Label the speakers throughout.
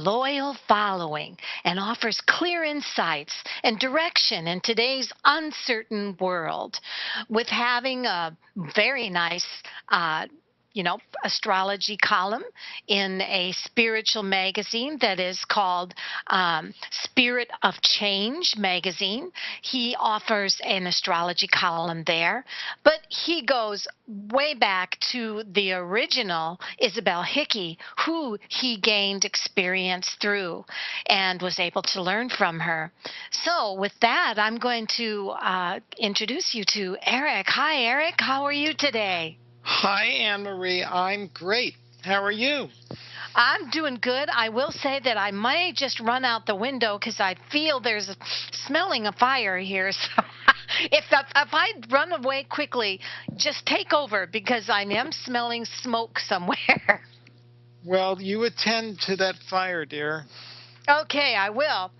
Speaker 1: loyal following and offers clear insights and direction in today's uncertain world, with having a very nice astrology column in a spiritual magazine that is called Spirit of Change magazine. He offers an astrology column there, but he goes way back to the original Isabel Hickey, who he gained experience through and was able to learn from her. So with that, I'm going to introduce you to Eric. Hi, Eric. How are you today?
Speaker 2: Hi, Ann Marie. I'm great. How are you?
Speaker 1: I'm doing good. I will say that I might just run out the window because I feel there's smelling a fire here. So if I run away quickly, just take over because I am smelling smoke somewhere.
Speaker 2: Well, you attend to that fire, dear.
Speaker 1: Okay, I will.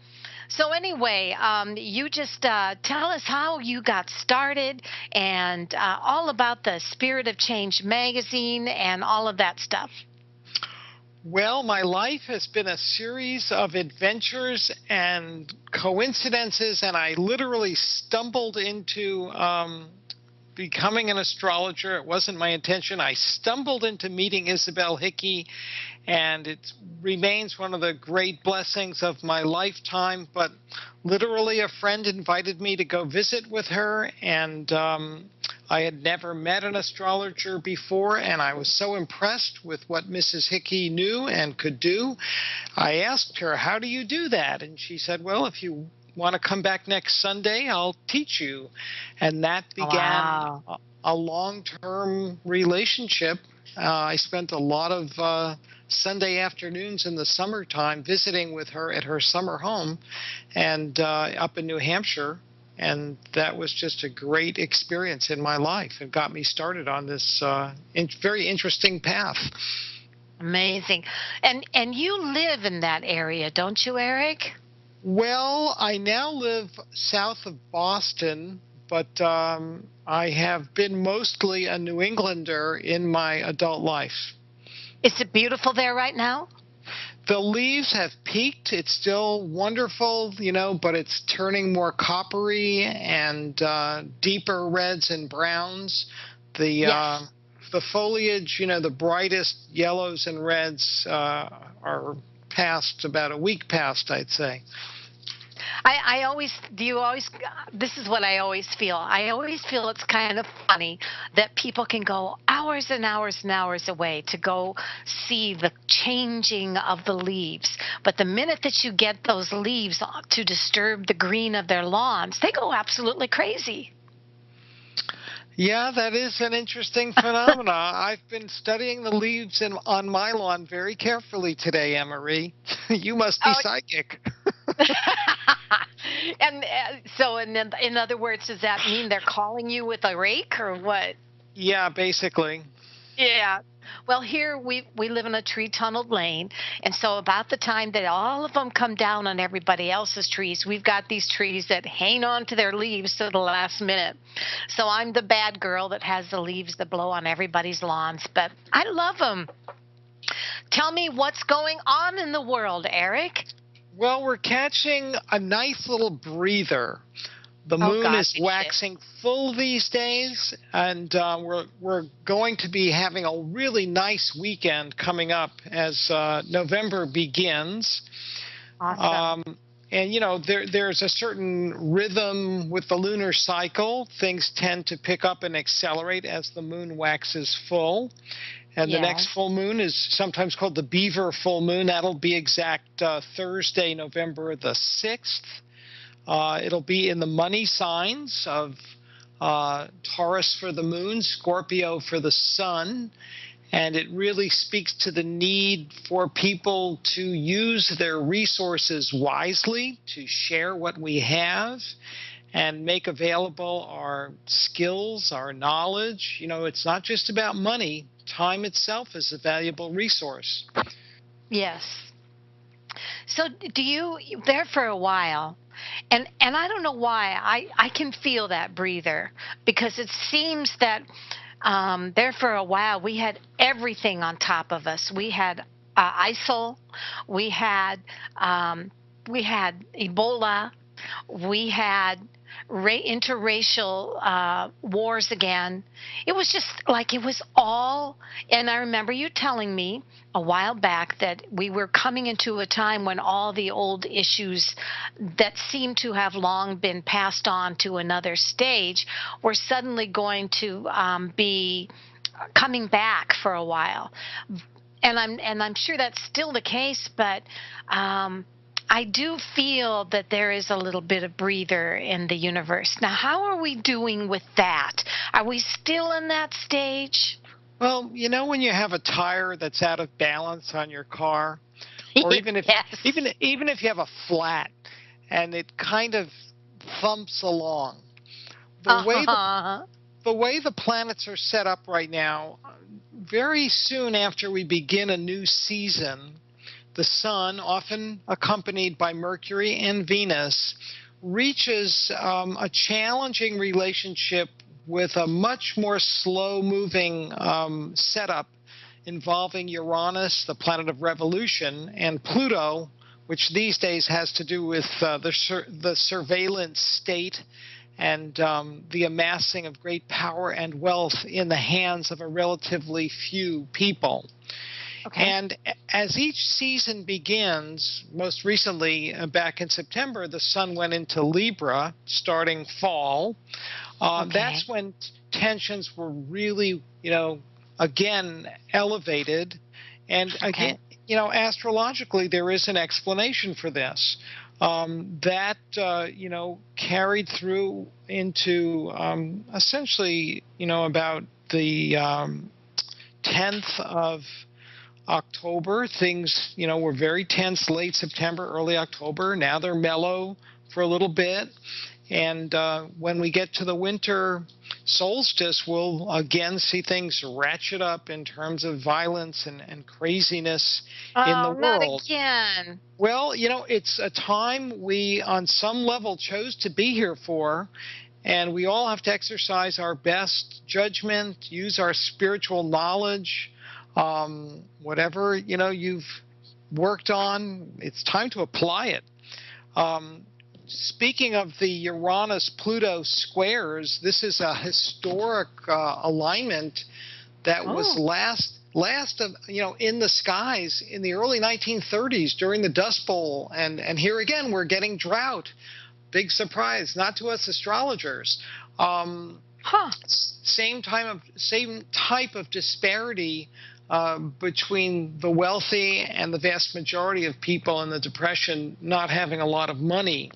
Speaker 1: So anyway, you just tell us how you got started and all about the Spirit of Change magazine and all of that stuff.
Speaker 2: Well, my life has been a series of adventures and coincidences, and I literally stumbled into becoming an astrologer. It wasn't my intention. I stumbled into meeting Isabel Hickey, and it remains one of the great blessings of my lifetime. But literally, a friend invited me to go visit with her, and I had never met an astrologer before, and I was so impressed with what Mrs. Hickey knew and could do. I asked her, "How do you do that?" And she said, "Well, if you want to come back next Sunday, I'll teach you." And that began a long-term relationship. I spent a lot of Sunday afternoons in the summertime visiting with her at her summer home and up in New Hampshire. And that was just a great experience in my life. It got me started on this very interesting path.
Speaker 1: Amazing. And you live in that area, don't you, Eric?
Speaker 2: Well, I now live south of Boston, but I have been mostly a New Englander in my adult life.
Speaker 1: Is it beautiful there right now?
Speaker 2: The leaves have peaked. It's still wonderful, but it's turning more coppery and deeper reds and browns. The foliage, the brightest yellows and reds are past, about a week past, I'd say.
Speaker 1: This is what I always feel. I always feel it's kind of funny that people can go hours and hours and hours away to go see the changing of the leaves. But the minute that you get those leaves to disturb the green of their lawns, they go absolutely crazy.
Speaker 2: Yeah, that is an interesting phenomenon. I've been studying the leaves on my lawn very carefully today, Ann Marie. You must be psychic.
Speaker 1: And so, in other words, does that mean they're calling you with a rake or what?
Speaker 2: Yeah, basically.
Speaker 1: Yeah. Well, here we live in a tree-tunneled lane, and so about the time that all of them come down on everybody else's trees, we've got these trees that hang on to their leaves to the last minute. So I'm the bad girl that has the leaves that blow on everybody's lawns, but I love them. Tell me what's going on in the world, Eric.
Speaker 2: Well, we're catching a nice little breather. The moon is waxing full these days, and we're going to be having a really nice weekend coming up as November begins.
Speaker 1: Awesome.
Speaker 2: And, there's a certain rhythm with the lunar cycle. Things tend to pick up and accelerate as the moon waxes full. And the next full moon is sometimes called the Beaver full moon. That'll be exact Thursday, November the 6th. It'll be in the money signs of Taurus for the moon, Scorpio for the sun. And it really speaks to the need for people to use their resources wisely, to share what we have, and make available our skills, our knowledge. It's not just about money. Time itself is a valuable resource.
Speaker 1: Yes. So you're there for a while, and I don't know why, I can feel that breather, because it seems that there for a while we had everything on top of us. We had ISIL, we had um, we had Ebola, we had interracial wars again. It was just like it was all. And I remember you telling me a while back that we were coming into a time when all the old issues that seemed to have long been passed on to another stage were suddenly going to be coming back for a while. And I'm sure that's still the case, but I do feel that there is a little bit of breather in the universe. Now, how are we doing with that? Are we still in that stage?
Speaker 2: Well, when you have a tire that's out of balance on your car, or even if
Speaker 1: Yes.
Speaker 2: even if you have a flat and it kind of thumps along, the way
Speaker 1: Uh-huh.
Speaker 2: the way the planets are set up right now, very soon after we begin a new season, the sun, often accompanied by Mercury and Venus, reaches a challenging relationship with a much more slow-moving setup involving Uranus, the planet of revolution, and Pluto, which these days has to do with the surveillance state and the amassing of great power and wealth in the hands of a relatively few people.
Speaker 1: Okay.
Speaker 2: And as each season begins, most recently back in September, the sun went into Libra, starting fall.
Speaker 1: Okay.
Speaker 2: That's when tensions were really, again elevated. And
Speaker 1: Okay.
Speaker 2: again, astrologically, there is an explanation for this. That carried through into essentially, about the 10th of October. Things, were very tense late September, early October. Now they're mellow for a little bit. And when we get to the winter solstice, we'll again see things ratchet up in terms of violence and craziness in the
Speaker 1: Oh, not
Speaker 2: world.
Speaker 1: again.
Speaker 2: Well, it's a time we, on some level, chose to be here for, and we all have to exercise our best judgment, use our spiritual knowledge, whatever, you've worked on, it's time to apply it. Speaking of the Uranus-Pluto squares, this is a historic alignment that was last in the skies in the early 1930s during the Dust Bowl, and here again we're getting drought. Big surprise, not to us astrologers. Same type of disparity between the wealthy and the vast majority of people in the Depression not having a lot of money.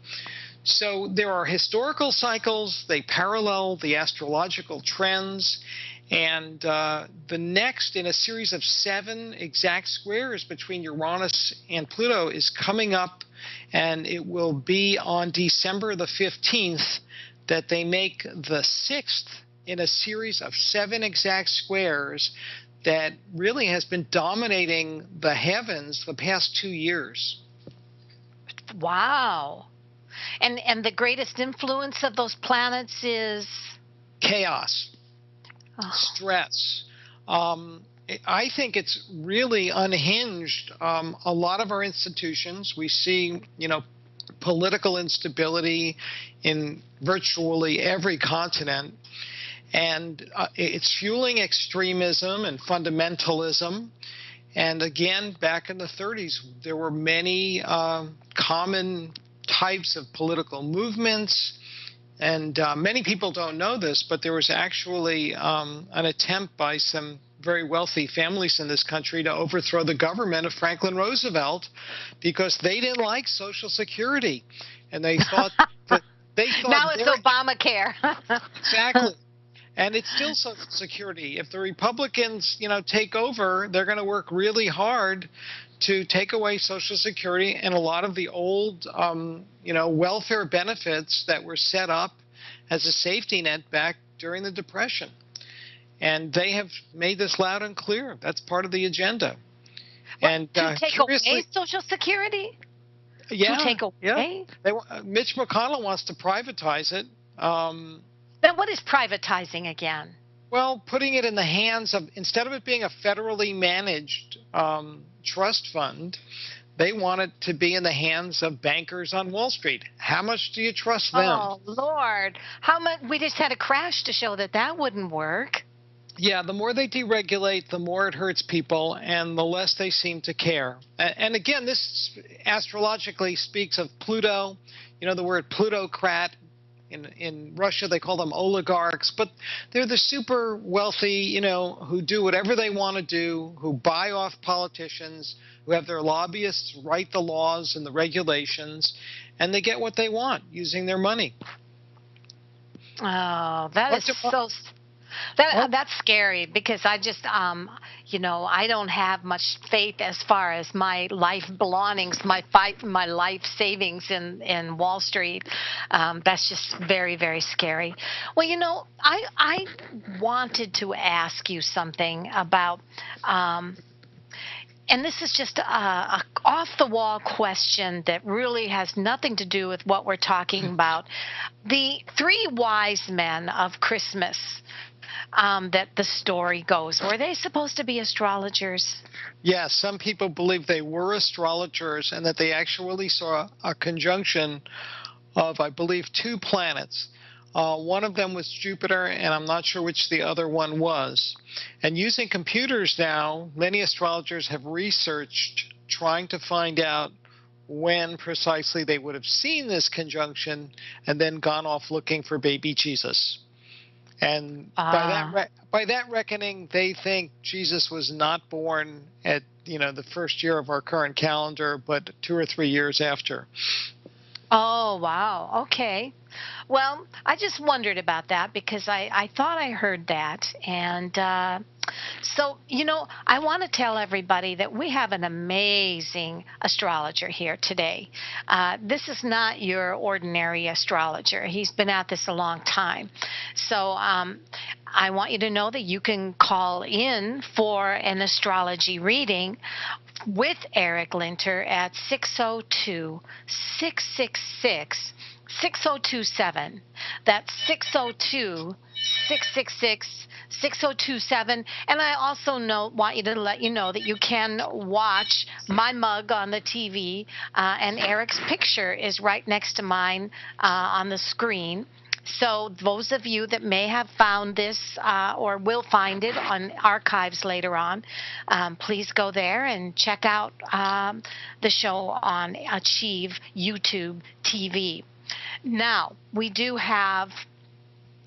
Speaker 2: So there are historical cycles, they parallel the astrological trends, and the next in a series of 7 exact squares between Uranus and Pluto is coming up, and it will be on December the 15th that they make the 6th in a series of 7 exact squares that really has been dominating the heavens the past 2 years.
Speaker 1: Wow. And the greatest influence of those planets is
Speaker 2: Chaos, stress. I think it's really unhinged a lot of our institutions. We see, political instability in virtually every continent. And it's fueling extremism and fundamentalism. And again, back in the 30s, there were many common types of political movements. And many people don't know this, but there was actually an attempt by some very wealthy families in this country to overthrow the government of Franklin Roosevelt because they didn't like Social Security. And they thought that
Speaker 1: now it's Obamacare.
Speaker 2: Exactly. And it's still Social Security. If the Republicans, take over, they're going to work really hard to take away Social Security and a lot of the old, welfare benefits that were set up as a safety net back during the Depression. And they have made this loud and clear. That's part of the agenda.
Speaker 1: And to take away Social Security?
Speaker 2: Yeah.
Speaker 1: To take away?
Speaker 2: Yeah. Mitch McConnell wants to privatize it.
Speaker 1: Then what is privatizing again?
Speaker 2: Well, putting it in the hands of, instead of it being a federally managed trust fund, they want it to be in the hands of bankers on Wall Street. How much do you trust them?
Speaker 1: Oh, Lord. How much? We just had a crash to show that that wouldn't work.
Speaker 2: Yeah, the more they deregulate, the more it hurts people, and the less they seem to care. And again, this astrologically speaks of Pluto. You know, the word plutocrat. In Russia, they call them oligarchs, but they're the super wealthy, you know, who do whatever they want to do, who buy off politicians, who have their lobbyists write the laws and the regulations, and they get what they want using their money.
Speaker 1: Oh, that is so.
Speaker 2: Well,
Speaker 1: That's scary because I just I don't have much faith as far as my life belongings, my life savings in Wall Street. That's just very, very scary. Well, I wanted to ask you something about and this is just a off the wall question that really has nothing to do with what we're talking about. The three wise men of Christmas, that the story goes, were they supposed to be astrologers?
Speaker 2: yes, some people believe they were astrologers and that they actually saw a conjunction of, I believe, two planets. One of them was Jupiter, and I'm not sure which the other one was. And using computers now, many astrologers have researched trying to find out when precisely they would have seen this conjunction and then gone off looking for baby Jesus. And by that reckoning, they think Jesus was not born at the first year of our current calendar, but 2 or 3 years after.
Speaker 1: Oh, wow. Okay. Well, I just wondered about that because I thought I heard that. And so, I want to tell everybody that we have an amazing astrologer here today. This is not your ordinary astrologer. He's been at this a long time. So I want you to know that you can call in for an astrology reading with Eric Linter at 602-666-6027. That's 602-666-6027. And I also want you to let you know that you can watch my mug on the TV, and Eric's picture is right next to mine on the screen. So those of you that may have found this or will find it on archives later on, please go there and check out the show on Achieve YouTube TV. Now, we do have,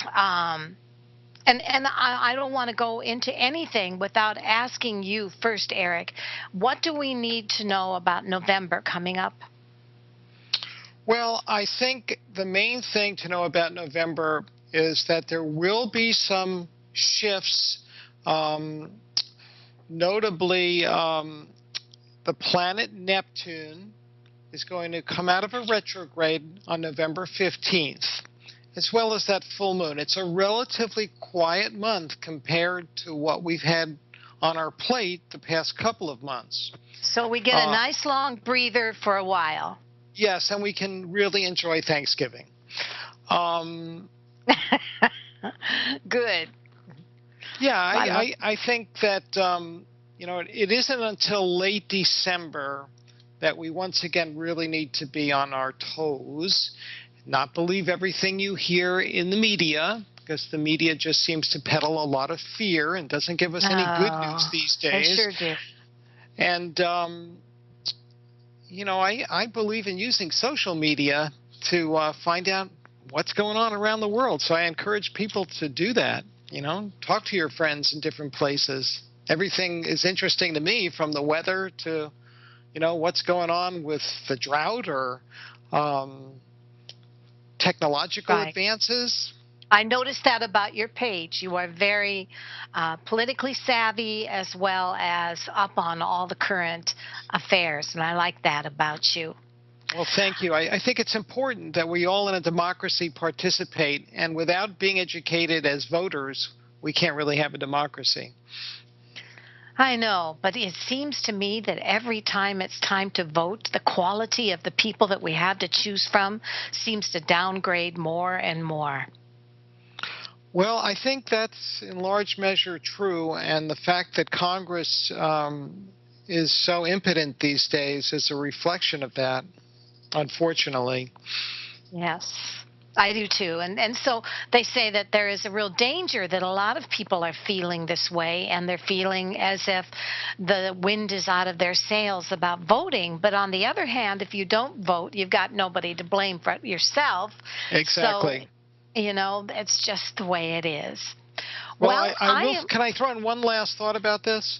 Speaker 1: and I don't want to go into anything without asking you first, Eric, what do we need to know about November coming up?
Speaker 2: Well, I think the main thing to know about November is that there will be some shifts, notably the planet Neptune is going to come out of a retrograde on November 15th, as well as that full moon. It's a relatively quiet month compared to what we've had on our plate the past couple of months.
Speaker 1: So we get a nice long breather for a while.
Speaker 2: Yes, and we can really enjoy Thanksgiving.
Speaker 1: Good.
Speaker 2: Yeah, I think that, it isn't until late December that we once again really need to be on our toes, not believe everything you hear in the media, because the media just seems to peddle a lot of fear and doesn't give us any good news these days.
Speaker 1: They sure do.
Speaker 2: And, I believe in using social media to find out what's going on around the world. So I encourage people to do that. Talk to your friends in different places. Everything is interesting to me, from the weather to, what's going on with the drought or technological advances.
Speaker 1: I noticed that about your page. You are very politically savvy as well as up on all the current affairs, and I like that about you.
Speaker 2: Well, thank you. I think it's important that we all in a democracy participate, and without being educated as voters, we can't really have a democracy.
Speaker 1: I know, but it seems to me that every time it's time to vote, the quality of the people that we have to choose from seems to downgrade more and more.
Speaker 2: Well, I think that's in large measure true, and the fact that Congress is so impotent these days is a reflection of that, unfortunately.
Speaker 1: Yes, I do too. And so they say that there is a real danger that a lot of people are feeling this way, and they're feeling as if the wind is out of their sails about voting. But on the other hand, if you don't vote, you've got nobody to blame but yourself. So,
Speaker 2: Exactly.
Speaker 1: it's just the way it is.
Speaker 2: Well,
Speaker 1: Well,
Speaker 2: I will. Can I throw in one last thought about this?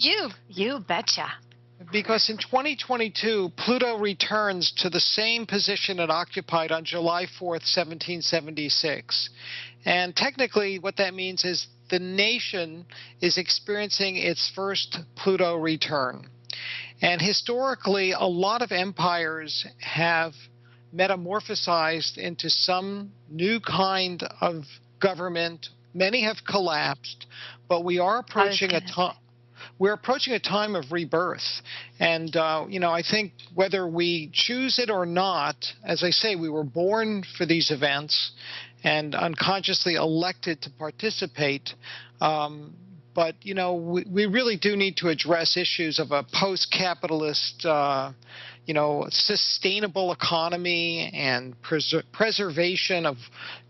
Speaker 1: you betcha.
Speaker 2: Because in 2022, Pluto returns to the same position it occupied on July 4th, 1776. And technically, what that means is the nation is experiencing its first Pluto return. And historically, a lot of empires have metamorphosized into some new kind of government. Many have collapsed, but we are approaching a time. We're approaching a time of rebirth. And, I think whether we choose it or not, as I say, we were born for these events and unconsciously elected to participate. But, we really do need to address issues of a post-capitalist, sustainable economy and preservation of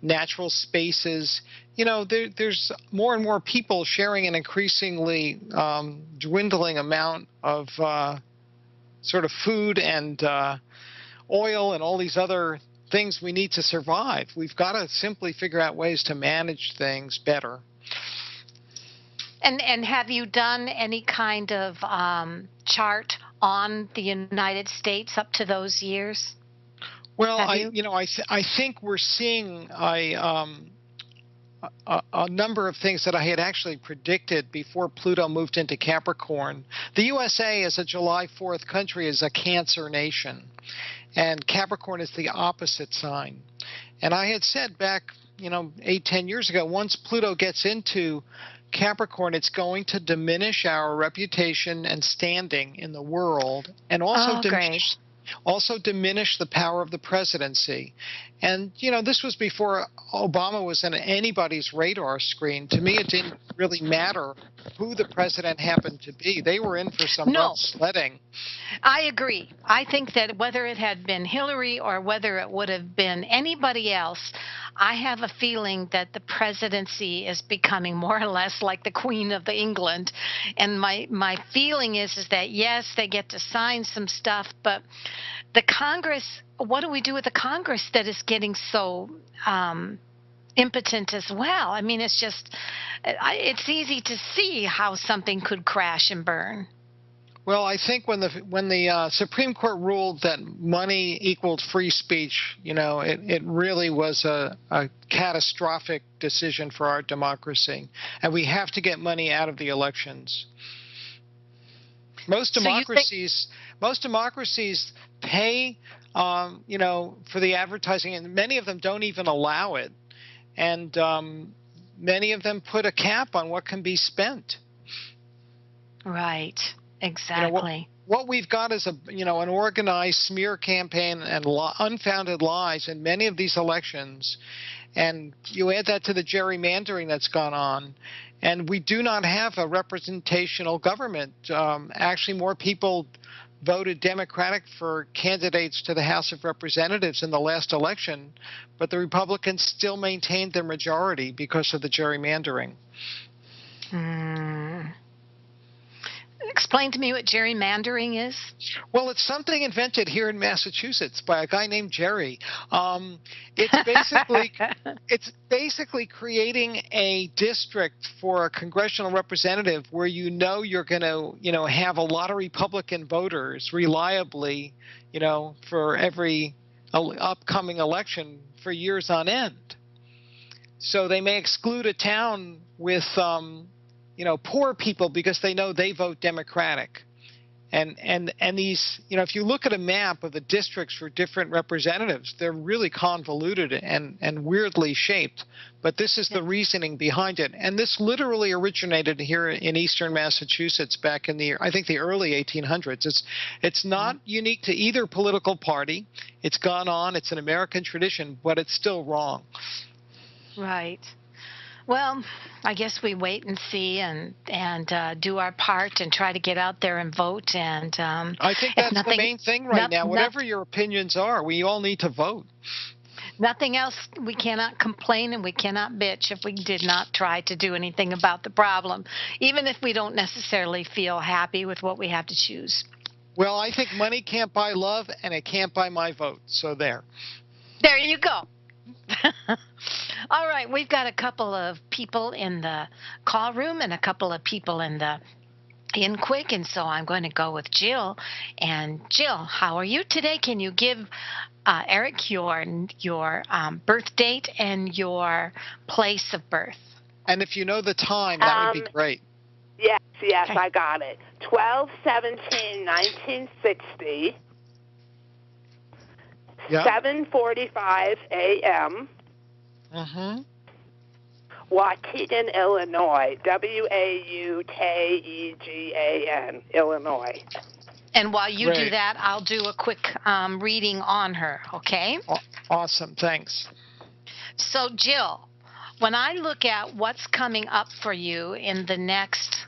Speaker 2: natural spaces. There's more and more people sharing an increasingly dwindling amount of sort of food and oil and all these other things we need to survive. We've got to simply figure out ways to manage things better.
Speaker 1: And have you done any kind of chart on the United States up to those years?
Speaker 2: Well, I think we're seeing a number of things that I had actually predicted before Pluto moved into Capricorn. The USA, as a July 4th country, is a Cancer nation, and Capricorn is the opposite sign. And I had said back, 8-10 years ago, once Pluto gets into Capricorn, it's going to diminish our reputation and standing in the world, and also diminish the power of the presidency. And, this was before Obama was on anybody's radar screen. To me, it didn't really matter who the president happened to be. They were in for some rough sledding.
Speaker 1: I agree. I think that whether it had been Hillary or whether it would have been anybody else, I have a feeling that the presidency is becoming more or less like the Queen of England. And my feeling is that, yes, they get to sign some stuff, but the Congress, what do we do with the Congress that is getting so impotent as well? I mean, it's just, it's easy to see how something could crash and burn.
Speaker 2: Well, I think when the Supreme Court ruled that money equaled free speech, it really was a catastrophic decision for our democracy, and we have to get money out of the elections. Most democracies pay, for the advertising, and many of them don't even allow it, and many of them put a cap on what can be spent.
Speaker 1: Right. Exactly.
Speaker 2: What we've got is an organized smear campaign and unfounded lies in many of these elections, and you add that to the gerrymandering that's gone on, and we do not have a representational government. Actually, more people voted Democratic for candidates to the House of Representatives in the last election, but the Republicans still maintained their majority because of the gerrymandering.
Speaker 1: Explain to me what gerrymandering is.
Speaker 2: Well, it's something invented here in Massachusetts by a guy named Jerry. It's basically creating a district for a congressional representative where you're going to have a lot of Republican voters reliably, for every upcoming election for years on end. So they may exclude a town with poor people because they know they vote Democratic. And these, if you look at a map of the districts for different representatives, they're really convoluted and weirdly shaped. But this is the reasoning behind it. And this literally originated here in eastern Massachusetts back in the early 1800s. It's not unique to either political party. It's gone on. It's an American tradition, but it's still wrong.
Speaker 1: Right. Well, I guess we wait and see and do our part and try to get out there and vote. And
Speaker 2: I think
Speaker 1: if
Speaker 2: that's the
Speaker 1: nothing,
Speaker 2: main thing right
Speaker 1: not,
Speaker 2: now.
Speaker 1: not,
Speaker 2: Whatever your opinions are, we all need to vote.
Speaker 1: nothing else, we cannot complain and we cannot bitch if we did not try to do anything about the problem, even if we don't necessarily feel happy with what we have to choose.
Speaker 2: Well, I think money can't buy love, and it can't buy my vote. So there.
Speaker 1: There you go. All right, we've got a couple of people in the call room and a couple of people in quick, and so I'm going to go with Jill. And Jill, how are you today? Can you give Eric your birth date and your place of birth?
Speaker 2: And if you know the time, that would be great.
Speaker 3: Yes,
Speaker 1: Okay.
Speaker 3: I got it. 12/17/1960.
Speaker 2: Yeah.
Speaker 3: 7:45 a.m.
Speaker 2: Mm-hmm.
Speaker 3: Waukegan, Illinois. Waukegan, Illinois.
Speaker 1: And while you do
Speaker 2: Great.
Speaker 1: that, I'll do a quick reading on her, okay?
Speaker 2: Awesome. Thanks.
Speaker 1: So, Jill, when I look at what's coming up for you in the next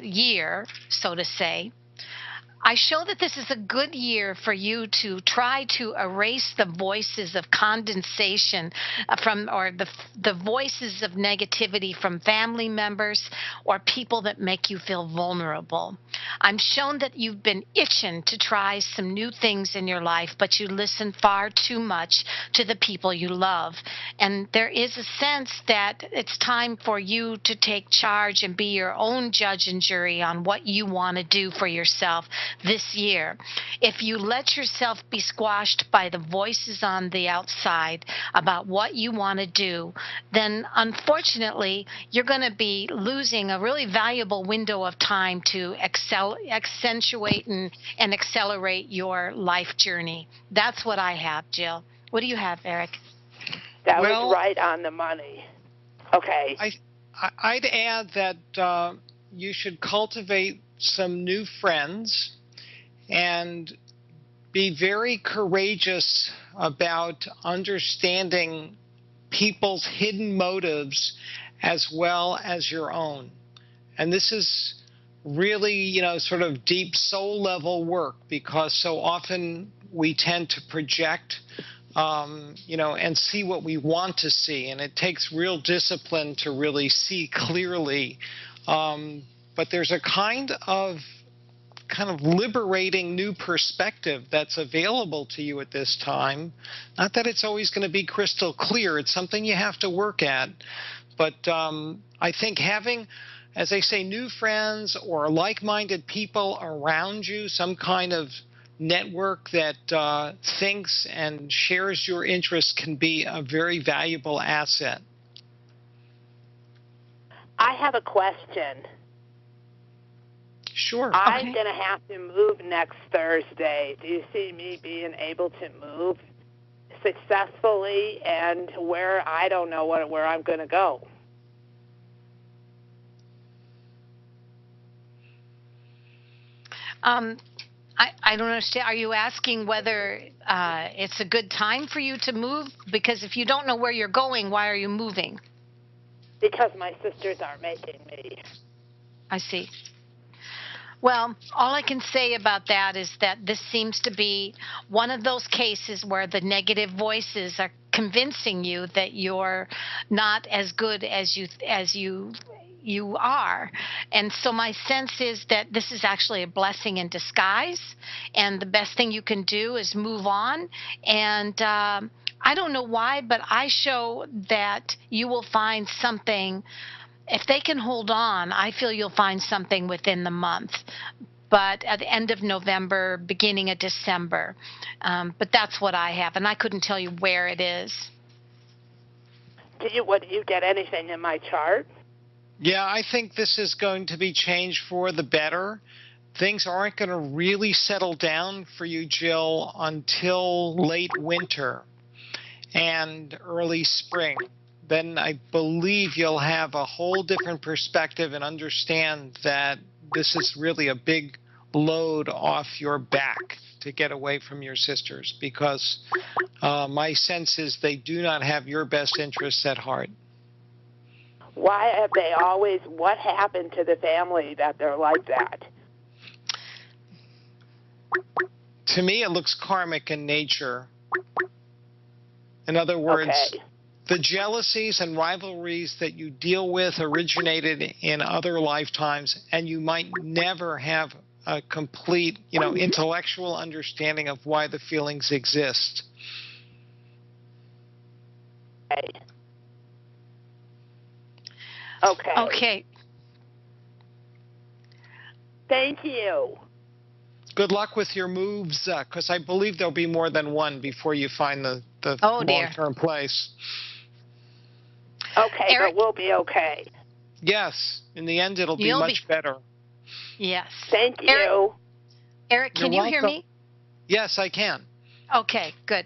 Speaker 1: year, so to say, I show that this is a good year for you to try to erase the voices of condensation or the voices of negativity from family members or people that make you feel vulnerable. I'm shown that you've been itching to try some new things in your life, but you listen far too much to the people you love. And there is a sense that it's time for you to take charge and be your own judge and jury on what you want to do for yourself this year. If you let yourself be squashed by the voices on the outside about what you want to do, then unfortunately you're going to be losing a really valuable window of time to accentuate and accelerate your life journey. That's what I have, Jill. What do you have, Eric?
Speaker 3: That
Speaker 2: Well,
Speaker 3: was right on the money. Okay.
Speaker 2: I'd add that you should cultivate some new friends and be very courageous about understanding people's hidden motives as well as your own. And this is really, sort of deep soul level work, because so often we tend to project, and see what we want to see. And it takes real discipline to really see clearly. But there's a kind of liberating new perspective that's available to you at this time. Not that it's always going to be crystal clear. It's something you have to work at. But I think having, as I say, new friends or like-minded people around you, some kind of network that thinks and shares your interests, can be a very valuable asset.
Speaker 3: I have a question.
Speaker 2: Sure.
Speaker 3: I'm
Speaker 1: Okay.
Speaker 3: going to have to move next Thursday. Do you see me being able to move successfully, and where I don't know where I'm going to go?
Speaker 1: I don't understand. Are you asking whether it's a good time for you to move? Because if you don't know where you're going, why are you moving?
Speaker 3: Because my sisters are making me.
Speaker 1: I see. Well, all I can say about that is that this seems to be one of those cases where the negative voices are convincing you that you're not as good as you are. And so my sense is that this is actually a blessing in disguise, and the best thing you can do is move on. And I don't know why, but I show that you will find something. If they can hold on, I feel you'll find something within the month, but at the end of November, beginning of December. But that's what I have, and I couldn't tell you where it is.
Speaker 3: Do you get anything in my chart?
Speaker 2: Yeah, I think this is going to be changed for the better. Things aren't going to really settle down for you, Jill, until late winter and early spring. Then I believe you'll have a whole different perspective and understand that this is really a big load off your back to get away from your sisters, because my sense is they do not have your best interests at heart.
Speaker 3: Why have they always, what happened to the family that they're like that?
Speaker 2: To me, it looks karmic in nature. In other words, the jealousies and rivalries that you deal with originated in other lifetimes, and you might never have a complete, intellectual understanding of why the feelings exist.
Speaker 3: Okay. Thank you.
Speaker 2: Good luck with your moves, because I believe there'll be more than one before you find the long-term place.
Speaker 3: Okay,
Speaker 1: Eric?
Speaker 3: but we'll be okay.
Speaker 2: Yes, in the end, it'll be much better.
Speaker 1: Yes.
Speaker 3: Thank you.
Speaker 1: Eric, can you hear me?
Speaker 2: Yes, I can.
Speaker 1: Okay, good.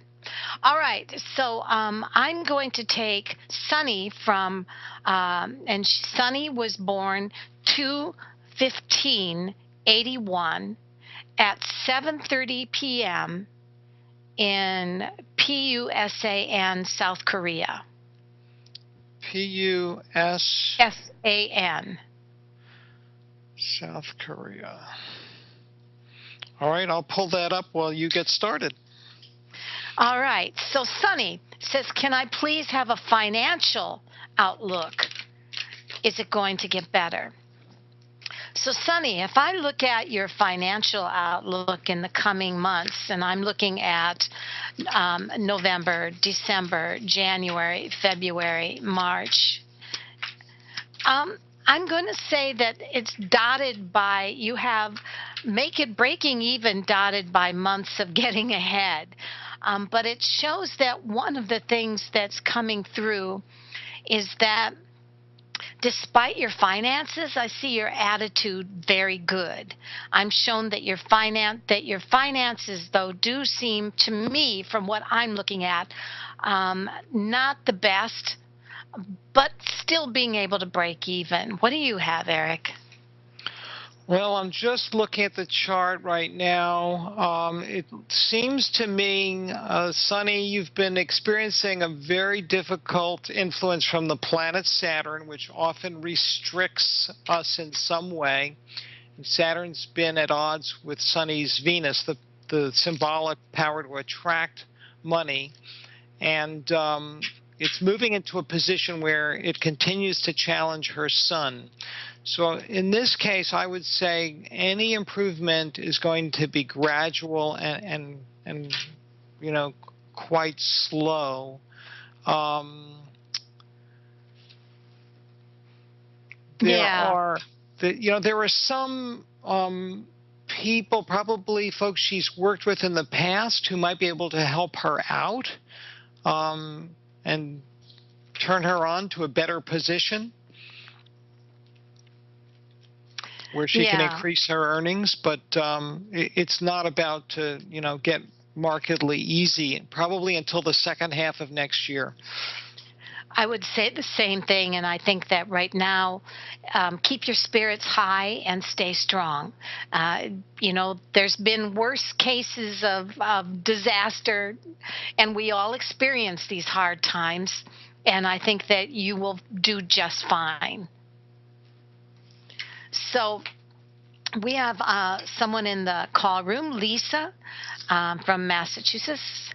Speaker 1: All right, so I'm going to take Sunny from, and Sunny was born 2/15/81 at 7:30 p.m. in Pusan, South Korea.
Speaker 2: Pusan. South Korea. All right, I'll pull that up while you get started.
Speaker 1: All right, so Sunny says, can I please have a financial outlook? Is it going to get better? So Sunny, if I look at your financial outlook in the coming months, and I'm looking at November, December, January, February, March, I'm going to say that it's dotted by, you have breaking even dotted by months of getting ahead. But it shows that one of the things that's coming through is that despite your finances, I see your attitude very good. I'm shown that your finances, though, do seem to me, from what I'm looking at, not the best, but still being able to break even. What do you have, Eric?
Speaker 2: Well, I'm just looking at the chart right now. It seems to me, Sunny, you've been experiencing a very difficult influence from the planet Saturn, which often restricts us in some way. And Saturn's been at odds with Sunny's Venus, the symbolic power to attract money. And it's moving into a position where it continues to challenge her sun. So in this case, I would say any improvement is going to be gradual and quite slow. There are some people, probably folks she's worked with in the past, who might be able to help her out and turn her on to a better position where she can increase her earnings, but it's not about to, get markedly easy, probably until the second half of next year.
Speaker 1: I would say the same thing, and I think that right now, keep your spirits high and stay strong. There's been worse cases of disaster, and we all experience these hard times, and I think that you will do just fine. So we have someone in the call room, Lisa from Massachusetts.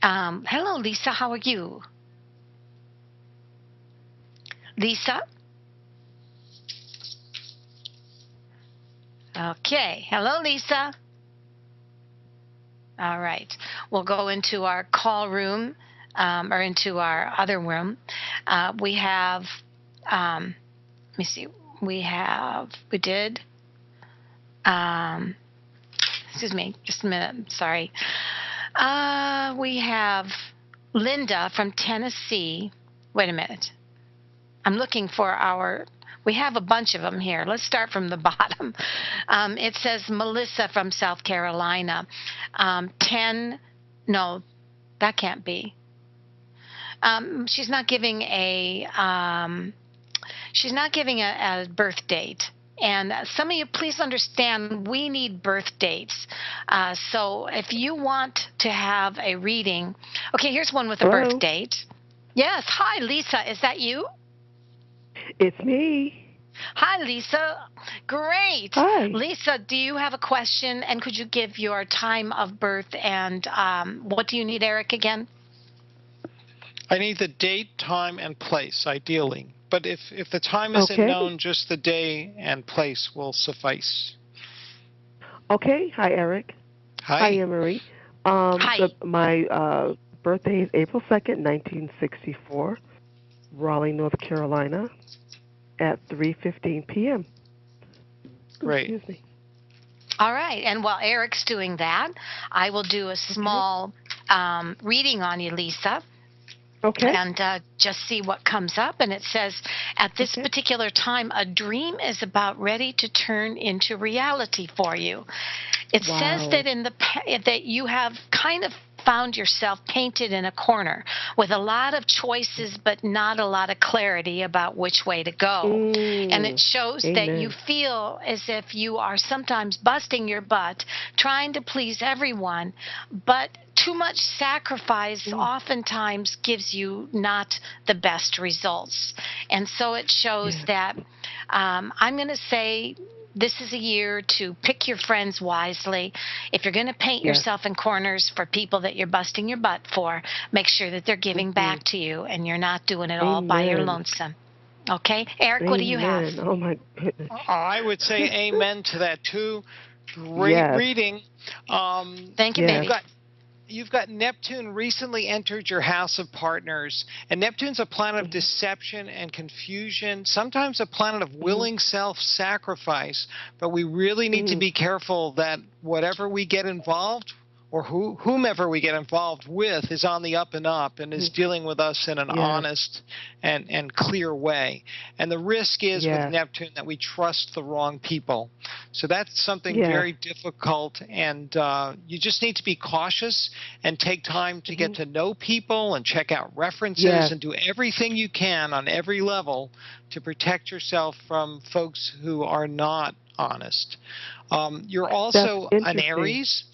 Speaker 1: Hello, Lisa. How are you? Lisa? Okay. Hello, Lisa. All right. We'll go into our call room or into our other room. We have, let me see. We did, excuse me, just a minute, sorry. We have Linda from Tennessee. Wait a minute. I'm looking for we have a bunch of them here. Let's start from the bottom. It says Melissa from South Carolina. No, that can't be. She's not giving a birth date. And some of you, please understand, we need birth dates. So if you want to have a reading, okay, here's one with a birth date. Yes, hi, Lisa, is that you?
Speaker 4: It's me.
Speaker 1: Hi, Lisa. Great.
Speaker 4: Hi.
Speaker 1: Lisa, do you have a question? And could you give your time of birth and what do you need, Eric, again?
Speaker 2: I need the date, time, and place, ideally. But if the time isn't
Speaker 4: Okay.
Speaker 2: known, just the day and place will suffice.
Speaker 4: Okay. Hi, Eric. Hi,
Speaker 2: Hi.
Speaker 4: Ann Marie.
Speaker 1: Hi.
Speaker 4: My birthday is April 2nd, 1964, Raleigh, North Carolina, at 3:15 p.m.
Speaker 2: Great.
Speaker 4: Excuse me.
Speaker 1: All right. And while Eric's doing that, I will do a
Speaker 4: Okay.
Speaker 1: small reading on you, Lisa.
Speaker 4: Okay.
Speaker 1: And just see what comes up. And it says, at this
Speaker 4: Okay.
Speaker 1: particular time, a dream is about ready to turn into reality for you. It says
Speaker 4: Wow.
Speaker 1: that that you have kind of found yourself painted in a corner with a lot of choices but not a lot of clarity about which way to go. And it
Speaker 4: Mm.
Speaker 1: shows that you
Speaker 4: Amen.
Speaker 1: feel as if you are sometimes busting your butt trying to please everyone, but too much sacrifice
Speaker 4: Mm.
Speaker 1: oftentimes gives you not the best results. And so it shows
Speaker 4: Yes.
Speaker 1: that I'm going to say this is a year to pick your friends wisely. If you're going to paint
Speaker 4: Yes.
Speaker 1: yourself in corners for people that you're busting your butt for, make sure that they're giving
Speaker 4: Hmm.
Speaker 1: back to you and you're not doing it all by your
Speaker 4: Amen.
Speaker 1: lonesome. Okay? Eric, what do you have?
Speaker 4: Amen. Oh my goodness.
Speaker 2: I would say amen to that too. Great
Speaker 4: Yes.
Speaker 2: reading.
Speaker 1: Thank you,
Speaker 4: Yes.
Speaker 2: You've
Speaker 1: baby.
Speaker 2: got Neptune recently entered your house of partners, and Neptune's a planet of
Speaker 4: Hmm.
Speaker 2: deception and confusion, sometimes a planet of
Speaker 4: Hmm.
Speaker 2: willing self-sacrifice. But we really need to
Speaker 4: Hmm.
Speaker 2: be careful that whatever we get involved, or whomever we get involved with, is on the up and up and is dealing with us in an
Speaker 4: Yes.
Speaker 2: honest and clear way. And the risk is with
Speaker 4: Yes.
Speaker 2: Neptune that we trust the wrong people. So that's something
Speaker 4: Yes.
Speaker 2: very difficult, and you just need to be cautious and take time to
Speaker 4: Hmm.
Speaker 2: get to know people and check out references
Speaker 4: Yes.
Speaker 2: and do everything you can on every level to protect yourself from folks who are not honest. You're
Speaker 4: That's
Speaker 2: also an
Speaker 4: interesting.
Speaker 2: Aries.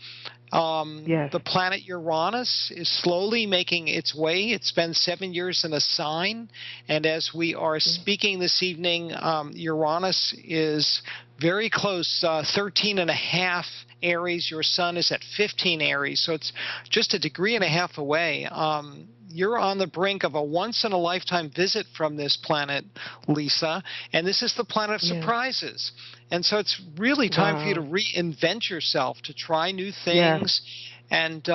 Speaker 4: Yes.
Speaker 2: The planet Uranus is slowly making its way. It spends 7 years in a sign. And as we are
Speaker 4: Mm.
Speaker 2: speaking this evening, Uranus is very close, 13 and a half Aries. Your sun is at 15 Aries. So it's just a degree and a half away. You're on the brink of a once-in-a-lifetime visit from this planet, Lisa, and this is the planet of
Speaker 4: Yes.
Speaker 2: surprises. And so it's really time for you to
Speaker 4: Wow.
Speaker 2: reinvent yourself, to try new
Speaker 4: Yes.
Speaker 2: things. And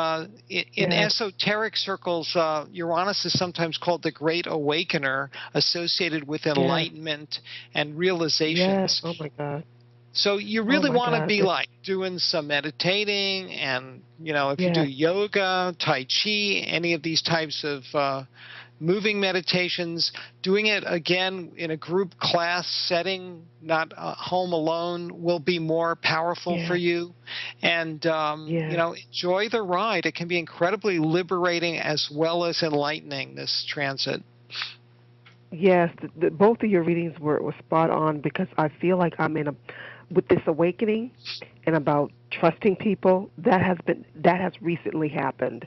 Speaker 2: in
Speaker 4: Yes.
Speaker 2: esoteric circles, Uranus is sometimes called the Great Awakener, associated with
Speaker 4: Yes.
Speaker 2: enlightenment and
Speaker 4: Yes.
Speaker 2: realizations.
Speaker 4: Oh my God.
Speaker 2: So you
Speaker 4: Oh
Speaker 2: really
Speaker 4: my
Speaker 2: want to
Speaker 4: God.
Speaker 2: be
Speaker 4: It's
Speaker 2: like doing some meditating, and if you do
Speaker 4: yes.
Speaker 2: yoga, tai chi, any of these types of moving meditations, doing it again in a group class setting, not home alone, will be more powerful for
Speaker 4: Yes.
Speaker 2: you. And
Speaker 4: Yes.
Speaker 2: enjoy the ride. It can be incredibly liberating as well as enlightening, this transit.
Speaker 4: Yes. Both of your readings were spot on because I feel like I'm in a with this awakening and about trusting people that has recently happened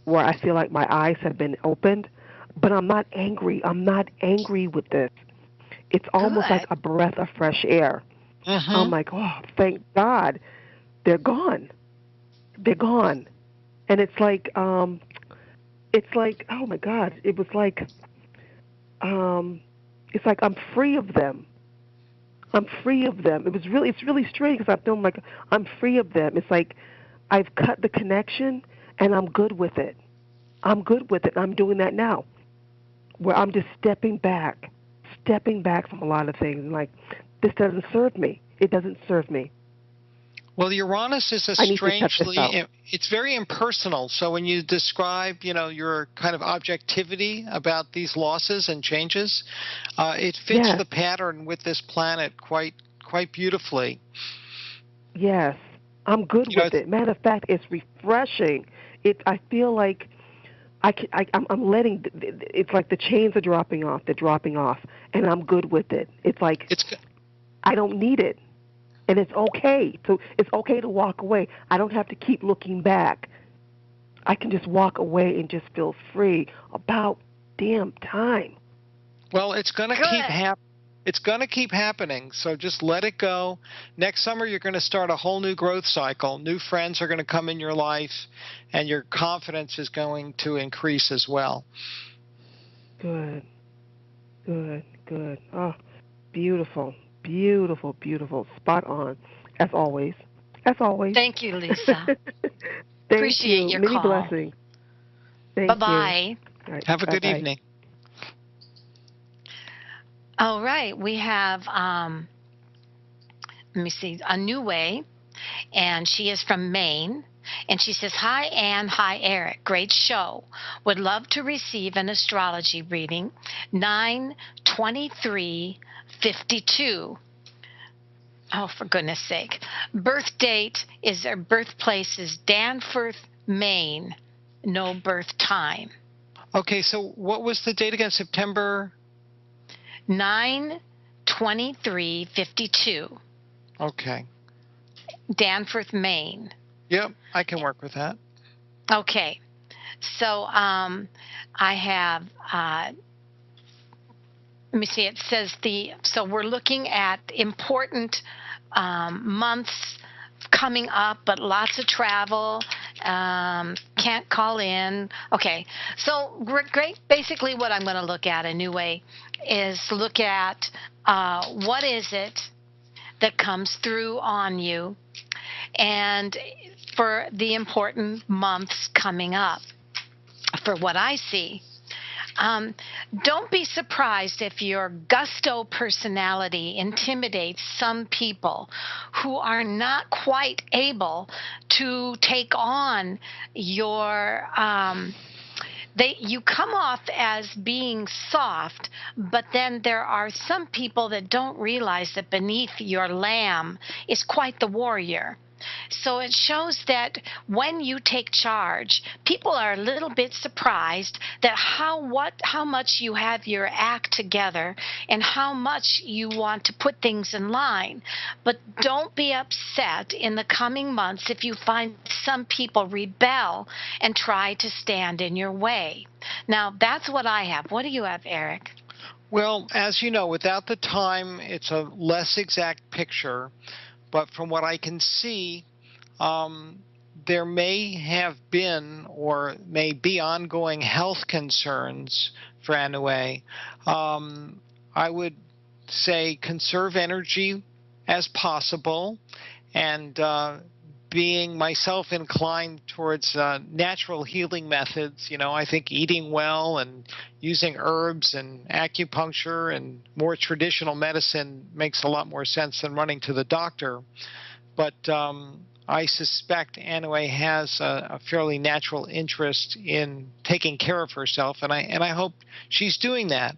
Speaker 4: where I feel like my eyes have been opened, but I'm not angry. I'm not angry with this. It's almost like
Speaker 1: Good.
Speaker 4: a breath of fresh air. I'm
Speaker 2: Hmm.
Speaker 4: like, oh, thank God, they're gone. They're gone. And it's like, oh my God, um, it's like I'm free of them. I'm free of them. It's really strange because I feel like I'm free of them. It's like I've cut the connection and I'm good with it. I'm good with it. I'm doing that now, where I'm just stepping back from a lot of things. And like, this doesn't serve me. It doesn't serve me.
Speaker 2: Well, Uranus is a
Speaker 4: I need to cut this out.
Speaker 2: it's very impersonal. So when you describe, your kind of objectivity about these losses and changes, it fits
Speaker 4: Yes,
Speaker 2: the pattern with this planet quite beautifully.
Speaker 4: yes, I'm good
Speaker 2: You know,
Speaker 4: with it. Matter of fact, it's refreshing. I feel like I'm letting. It's like the chains are dropping off. They're dropping off, and I'm good with it. It's like
Speaker 2: it's
Speaker 4: I don't need it, and it's okay to walk away. I don't have to keep looking back. I can just walk away and just feel free. About damn time.
Speaker 2: well, it's going to keep
Speaker 1: Good.
Speaker 2: happening. It's going to keep happening, so just let it go. Next summer, you're going to start a whole new growth cycle. New friends are going to come in your life, and your confidence is going to increase as well.
Speaker 4: Good, good. Oh, beautiful, beautiful, beautiful. Spot on, as always. As always.
Speaker 1: Thank you, Lisa.
Speaker 4: Thank
Speaker 1: Appreciate
Speaker 4: you.
Speaker 1: your
Speaker 4: Many
Speaker 1: call.
Speaker 4: blessings. Thank you.
Speaker 1: Bye-bye.
Speaker 4: All right,
Speaker 2: Have a good
Speaker 4: bye-bye.
Speaker 2: evening.
Speaker 1: All right, we have, let me see, a new way, and she is from Maine. And she says, "Hi, Ann. Hi, Eric. Great show. Would love to receive an astrology reading. 9/23/52. Oh, for goodness sake. Birth date is, or birthplace is Danforth, Maine. No birth time.
Speaker 2: Okay, so what was the date again? September?
Speaker 1: 9/23/52.
Speaker 2: Okay.
Speaker 1: Danforth, Maine.
Speaker 2: Yep, I can work with that.
Speaker 1: Okay. So I have, let me see, it says so we're looking at important months coming up, but lots of travel. Can't call in. Okay. So great. Basically, what I'm going to look at, a new way, is look at what is it that comes through on you, and for the important months coming up, for what I see. Don't be surprised if your gusto personality intimidates some people who are not quite able to take on your. You come off as being soft, but then there are some people that don't realize that beneath your lamb is quite the warrior. So it shows that when you take charge, people are a little bit surprised that how much you have your act together and how much you want to put things in line. But don't be upset in the coming months if you find some people rebel and try to stand in your way. Now, that's what I have. What do you have, Eric?
Speaker 2: Well, as you know, without the time, it's a less exact picture. But from what I can see, there may have been or may be ongoing health concerns for Anue. I would say conserve energy as possible, and being myself inclined towards natural healing methods, I think eating well and using herbs and acupuncture and more traditional medicine makes a lot more sense than running to the doctor. But I suspect Anue has a fairly natural interest in taking care of herself, and I hope she's doing that.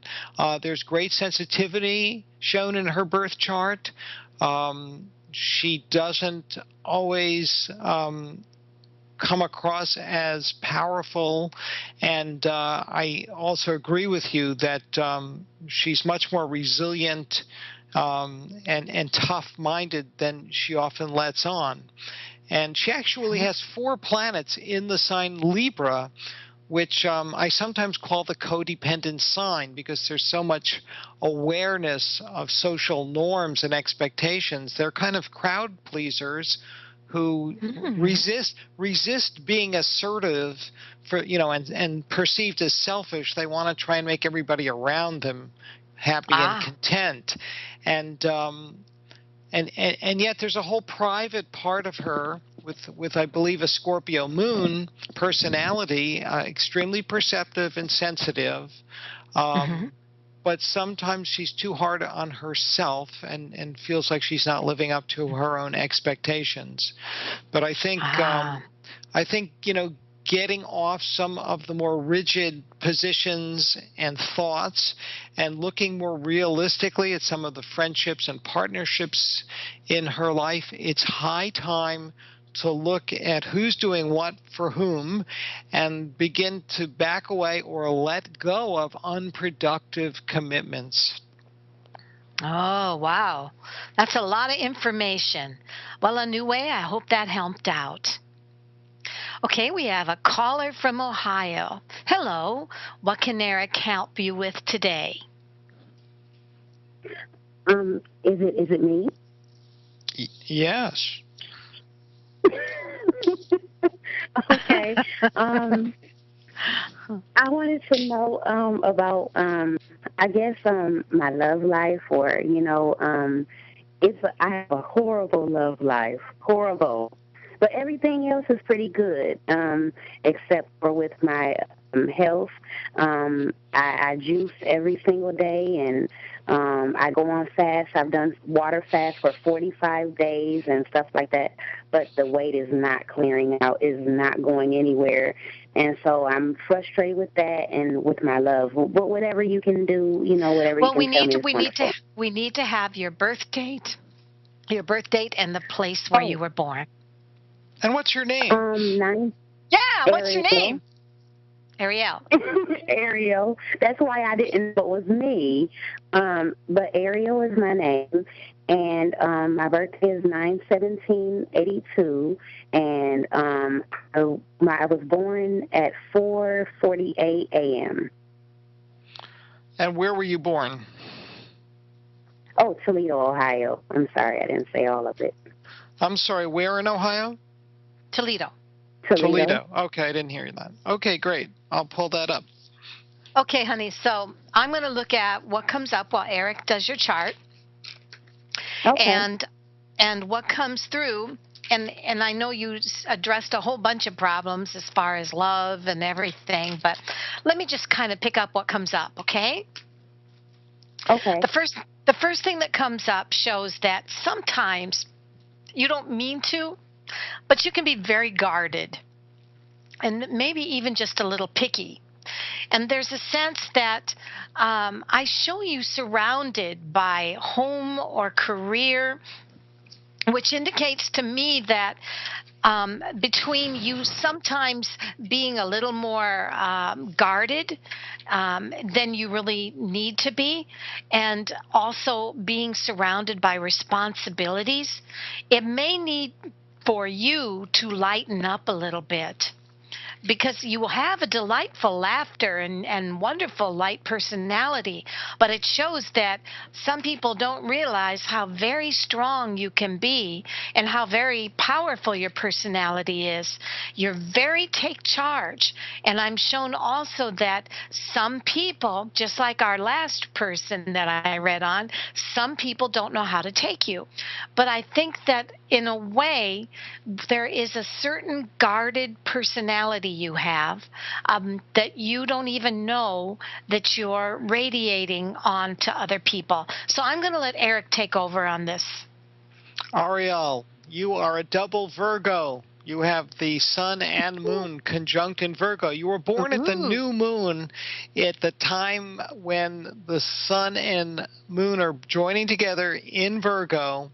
Speaker 2: There's great sensitivity shown in her birth chart. She doesn't always come across as powerful, and I also agree with you that she's much more resilient and tough-minded than she often lets on. And she actually has 4 planets in the sign Libra, which I sometimes call the codependent sign, because there's so much awareness of social norms and expectations. They're kind of crowd pleasers who resist being assertive and perceived as selfish. They want to try and make everybody around them happy and content. And yet there's a whole private part of her with I believe a Scorpio moon personality, extremely perceptive and sensitive, but sometimes she's too hard on herself and feels like she's not living up to her own expectations. But I think getting off some of the more rigid positions and thoughts and looking more realistically at some of the friendships and partnerships in her life, it's high time to look at who's doing what for whom and begin to back away or let go of unproductive commitments.
Speaker 1: Oh, wow. That's a lot of information. Well, Anue, I hope that helped out. Okay, we have a caller from Ohio. Hello. What can Eric help you with today?
Speaker 5: Is it me?
Speaker 2: Yes.
Speaker 5: Okay. I wanted to know about I guess my love life, or I have a horrible love life, horrible. But everything else is pretty good, except for with my health. I juice every single day, and I go on fast. I've done water fast for 45 days and stuff like that. But the weight is not clearing out, is not going anywhere. And so I'm frustrated with that and with my love. But whatever you can do, whatever you
Speaker 1: Well,
Speaker 5: can tell me is wonderful.
Speaker 1: we need to have your birth date and the place where you
Speaker 5: Oh,
Speaker 1: were born.
Speaker 2: And what's your name?
Speaker 5: nine
Speaker 1: Yeah, what's your
Speaker 5: Ariel.
Speaker 1: name? Ariel.
Speaker 5: Ariel. That's why I didn't know it was me. But Ariel is my name, and my birthday is 9/17/82, and I was born at 4:48 a.m.
Speaker 2: And where were you born?
Speaker 5: Oh, Toledo, Ohio. I'm sorry, I didn't say all of it.
Speaker 2: I'm sorry, where in Ohio?
Speaker 1: Toledo.
Speaker 2: Toledo. Okay, I didn't hear that. Okay, great. I'll pull that up.
Speaker 1: Okay, honey. So I'm going to look at what comes up while Eric does your chart,
Speaker 5: Okay.
Speaker 1: and what comes through. And I know you addressed a whole bunch of problems as far as love and everything, but let me just kind of pick up what comes up, okay?
Speaker 5: Okay.
Speaker 1: The first thing that comes up shows that sometimes you don't mean to, but you can be very guarded and maybe even just a little picky. And there's a sense that I show you surrounded by home or career, which indicates to me that between you sometimes being a little more guarded than you really need to be, and also being surrounded by responsibilities, it may need for you to lighten up a little bit, because you will have a delightful laughter and wonderful light personality, but it shows that some people don't realize how very strong you can be and how very powerful your personality is. You're very take charge, and I'm shown also that some people, just like our last person that I read on, some people don't know how to take you. But I think that in a way, there is a certain guarded personality you have that you don't even know that you're radiating on to other people. So I'm going to let Eric take over on this.
Speaker 2: Ariel, you are a double Virgo. You have the sun and moon conjunct in Virgo. You were born at the new moon at the time when the sun and moon are joining together in Virgo.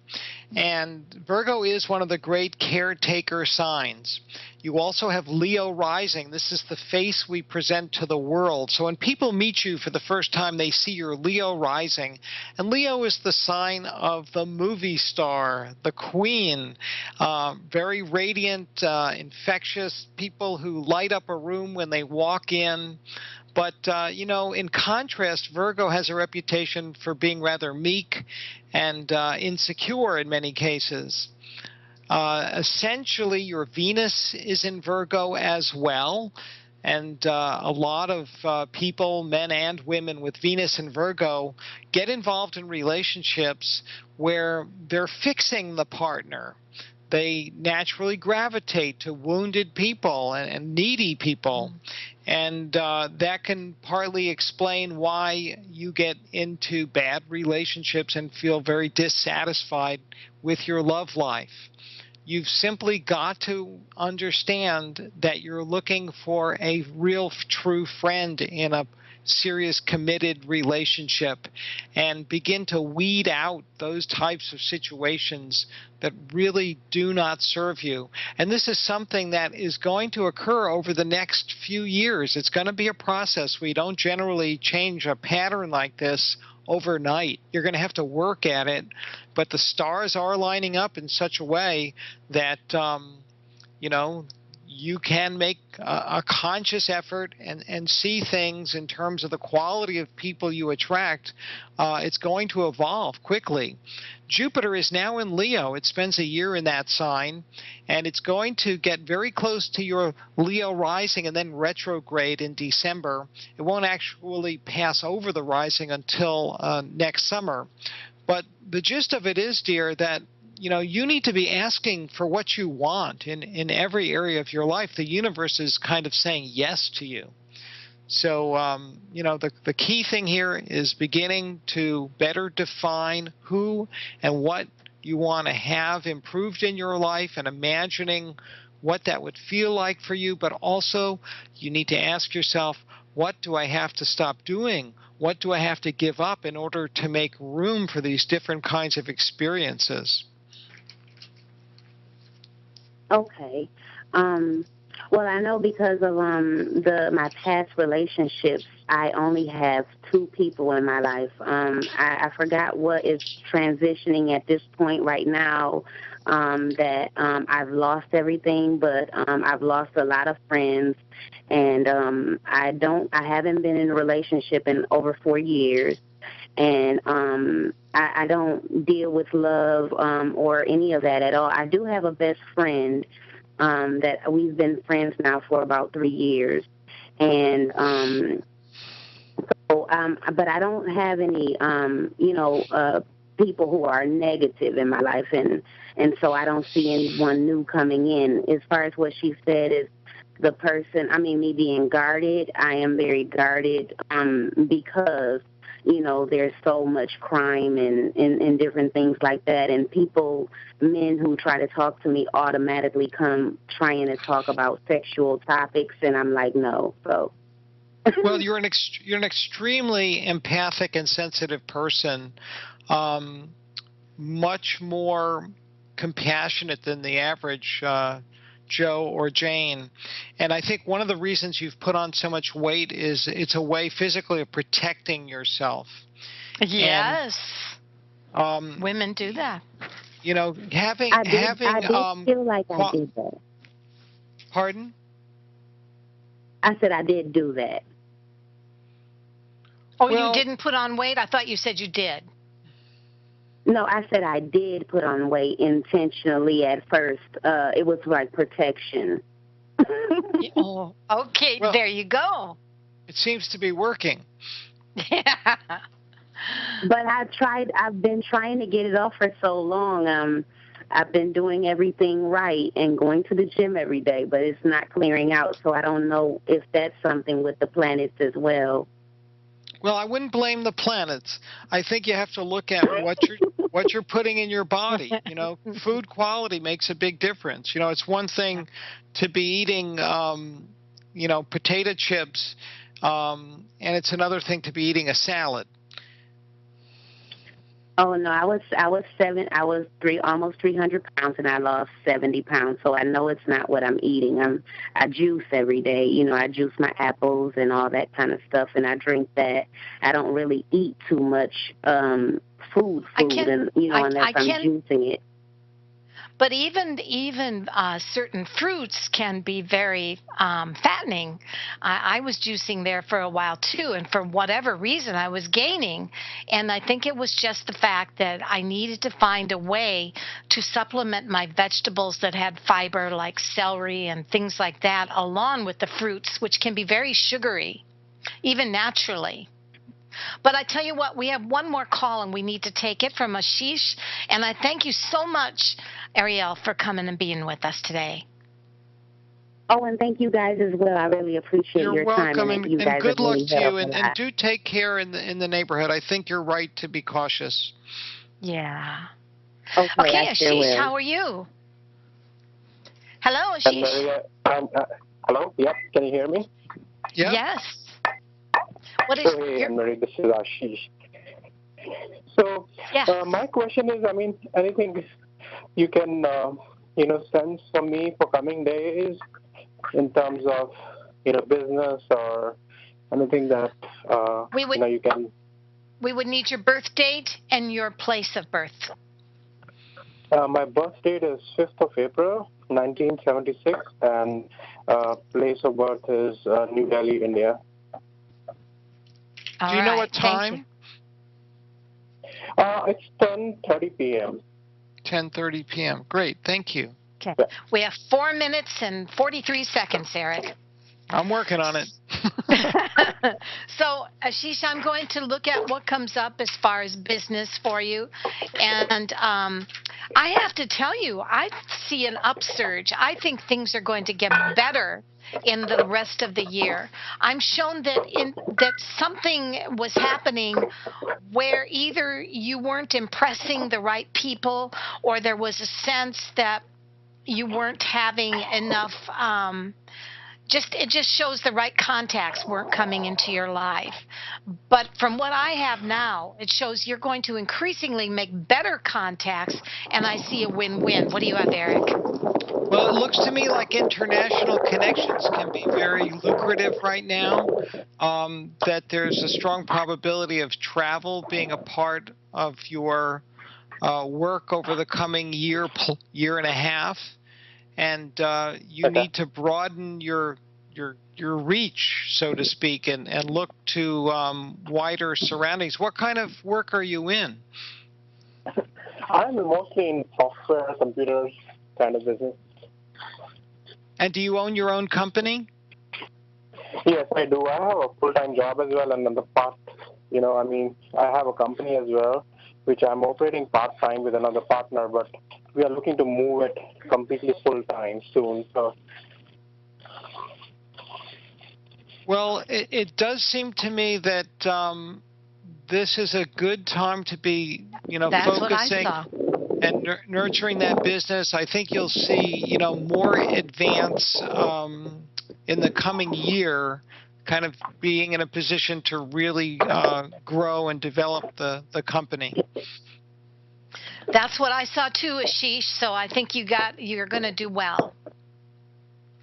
Speaker 2: And Virgo is one of the great caretaker signs. You also have Leo rising. This is the face we present to the world. So when people meet you for the first time, they see your Leo rising. And Leo is the sign of the movie star, the queen, very radiant, infectious people who light up a room when they walk in. But, in contrast, Virgo has a reputation for being rather meek and insecure in many cases. Essentially, your Venus is in Virgo as well. And a lot of people, men and women with Venus in Virgo, get involved in relationships where they're fixing the partner. They naturally gravitate to wounded people and needy people. And that can partly explain why you get into bad relationships and feel very dissatisfied with your love life. You've simply got to understand that you're looking for a real true friend in a serious committed relationship, and begin to weed out those types of situations that really do not serve you. And this is something that is going to occur over the next few years. It's going to be a process. We don't generally change a pattern like this overnight. You're going to have to work at it, but the stars are lining up in such a way that you can make a conscious effort and see things in terms of the quality of people you attract, it's going to evolve quickly. Jupiter is now in Leo. It spends a year in that sign, and it's going to get very close to your Leo rising and then retrograde in December. It won't actually pass over the rising until next summer. But the gist of it is, dear, that you need to be asking for what you want in every area of your life. The universe is kind of saying yes to you. So, the key thing here is beginning to better define who and what you want to have improved in your life and imagining what that would feel like for you. But also, you need to ask yourself, what do I have to stop doing? What do I have to give up in order to make room for these different kinds of experiences?
Speaker 5: Okay. Well, I know because of my past relationships, I only have 2 people in my life. I forgot what is transitioning at this point right now. That I've lost everything, but I've lost a lot of friends, and I haven't been in a relationship in over 4 years. And I don't deal with love or any of that at all. I do have a best friend that we've been friends now for about 3 years, and but I don't have any people who are negative in my life, and so I don't see anyone new coming in. As far as what she said is the person, me being guarded, I am very guarded because there's so much crime and different things like that. And men who try to talk to me automatically come trying to talk about sexual topics, and I'm like, no. So.
Speaker 2: Well, you're an extremely empathic and sensitive person, much more compassionate than the average Joe or Jane. And I think one of the reasons you've put on so much weight is it's a way physically of protecting yourself.
Speaker 1: Yes. And, women do that.
Speaker 5: I did feel like I did that.
Speaker 2: Pardon?
Speaker 5: I said I did do that.
Speaker 1: Oh, well, you didn't put on weight? I thought you said you did.
Speaker 5: No, I said I did put on weight intentionally at first. It was like protection.
Speaker 1: Oh, okay. Well, there you go.
Speaker 2: It seems to be working.
Speaker 1: Yeah.
Speaker 5: But I've been trying to get it off for so long. I've been doing everything right and going to the gym every day, but it's not clearing out. So I don't know if that's something with the planets as well.
Speaker 2: Well, I wouldn't blame the planets. I think you have to look at what you're putting in your body. Food quality makes a big difference. It's one thing to be eating, potato chips, and it's another thing to be eating a salad.
Speaker 5: Oh no, I was almost 300 pounds, and I lost 70 pounds. So I know it's not what I'm eating. I juice every day. I juice my apples and all that kind of stuff, and I drink that. I don't really eat too much food, and unless I'm juicing it.
Speaker 1: But even certain fruits can be very fattening. I was juicing there for a while too, and for whatever reason I was gaining. And I think it was just the fact that I needed to find a way to supplement my vegetables that had fiber, like celery and things like that, along with the fruits, which can be very sugary, even naturally. But I tell you what, we have one more call and we need to take it from Ashish. And I thank you so much, Ariel, for coming and being with us today.
Speaker 5: Oh, and thank you guys as well. I really appreciate your time.
Speaker 2: You're welcome, and good luck to you. And
Speaker 5: do
Speaker 2: take care in the neighborhood. I think you're right to be cautious.
Speaker 1: Yeah.
Speaker 5: Okay,
Speaker 1: Ashish, how are you? Hello, Ashish.
Speaker 6: Hello? Yep. Can you hear me?
Speaker 2: Yep.
Speaker 1: Yes. What is
Speaker 6: Hey, Ann Marie, this is Ashish. So, my question is, anything you can, sense from me for coming days in terms of, business or anything that, you can...
Speaker 1: We would need your birth date and your place of birth.
Speaker 6: My birth date is 5th of April, 1976, and place of birth is New Delhi, India.
Speaker 2: Do you know what time?
Speaker 6: It's 10:30 p.m.
Speaker 2: 10:30 p.m. Great, thank you.
Speaker 1: Okay. We have 4 minutes and 43 seconds, Eric.
Speaker 2: I'm working on it.
Speaker 1: So, Ashish, I'm going to look at what comes up as far as business for you. And I have to tell you, I see an upsurge. I think things are going to get better in the rest of the year. I'm shown that something was happening where either you weren't impressing the right people, or there was a sense that you weren't having enough it just shows the right contacts weren't coming into your life. But from what I have now, it shows you're going to increasingly make better contacts, and I see a win-win. What do you have, Eric?
Speaker 2: Well, it looks to me like international connections can be very lucrative right now, that there's a strong probability of travel being a part of your work over the coming year and a half. And you need to broaden your reach, so to speak, and look to wider surroundings. What kind of work are you in?
Speaker 6: I'm mostly in software, computers kind of business.
Speaker 2: And do you own your own company?
Speaker 6: Yes, I do. I have a full-time job as well, and then the part, I have a company as well, which I'm operating part-time with another partner, but we are looking to move it completely full-time soon. So,
Speaker 2: well, it does seem to me that this is a good time to be, focusing and nurturing that business. I think you'll see, more advance in the coming year, kind of being in a position to really grow and develop the company.
Speaker 1: That's what I saw too, Ashish. So I think you're going to do well.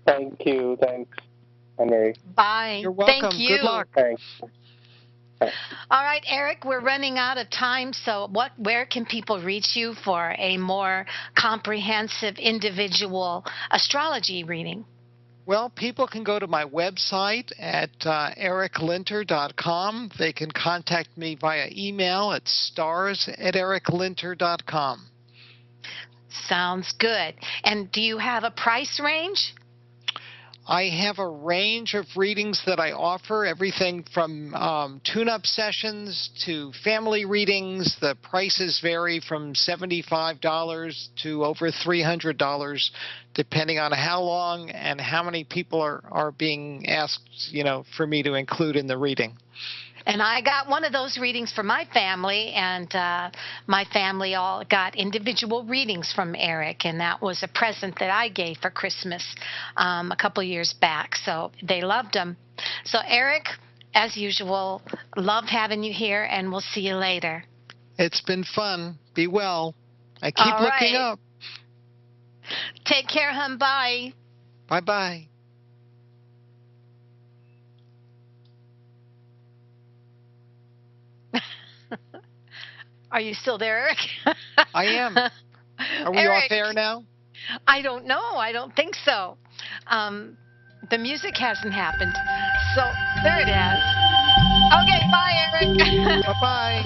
Speaker 6: Thank you. Thanks, Ann Marie.
Speaker 1: Bye.
Speaker 2: You're welcome.
Speaker 1: Thank you.
Speaker 2: Good luck.
Speaker 6: Thanks.
Speaker 1: All right, Eric, we're running out of time. So where can people reach you for a more comprehensive individual astrology reading?
Speaker 2: Well, people can go to my website at ericlinter.com. They can contact me via email at stars@ericlinter.com.
Speaker 1: Sounds good. And do you have a price range?
Speaker 2: I have a range of readings that I offer, everything from tune-up sessions to family readings. The prices vary from $75 to over $300, depending on how long and how many people are being asked, for me to include in the reading.
Speaker 1: And I got one of those readings for my family, and my family all got individual readings from Eric, and that was a present that I gave for Christmas a couple years back. So they loved them. So Eric, as usual, love having you here, and we'll see you later.
Speaker 2: It's been fun. Be well. I keep looking up.
Speaker 1: Take care, hon. Bye.
Speaker 2: Bye-bye.
Speaker 1: Are you still there, Eric?
Speaker 2: I am. Are we
Speaker 1: Eric,
Speaker 2: off air now?
Speaker 1: I don't know. I don't think so. The music hasn't happened. So there it is. Okay, bye, Eric.
Speaker 2: Bye-bye.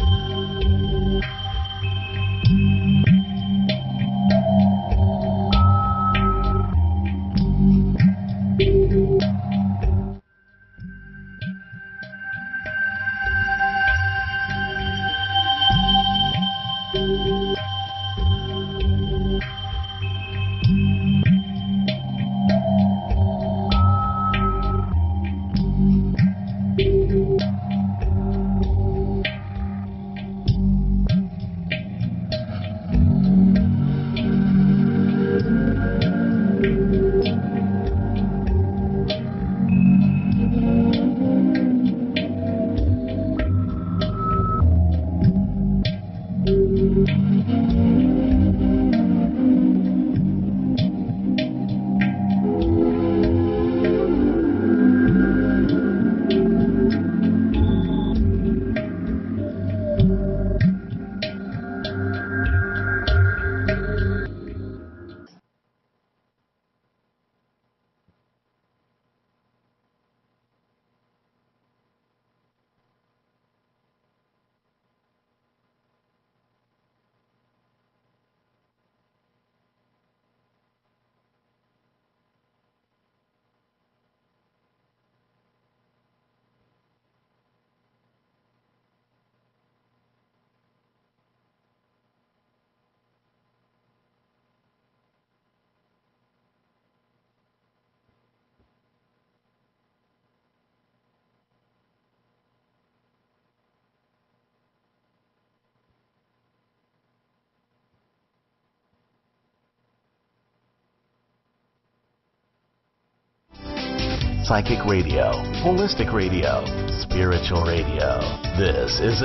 Speaker 7: psychic radio, holistic radio, spiritual radio. This is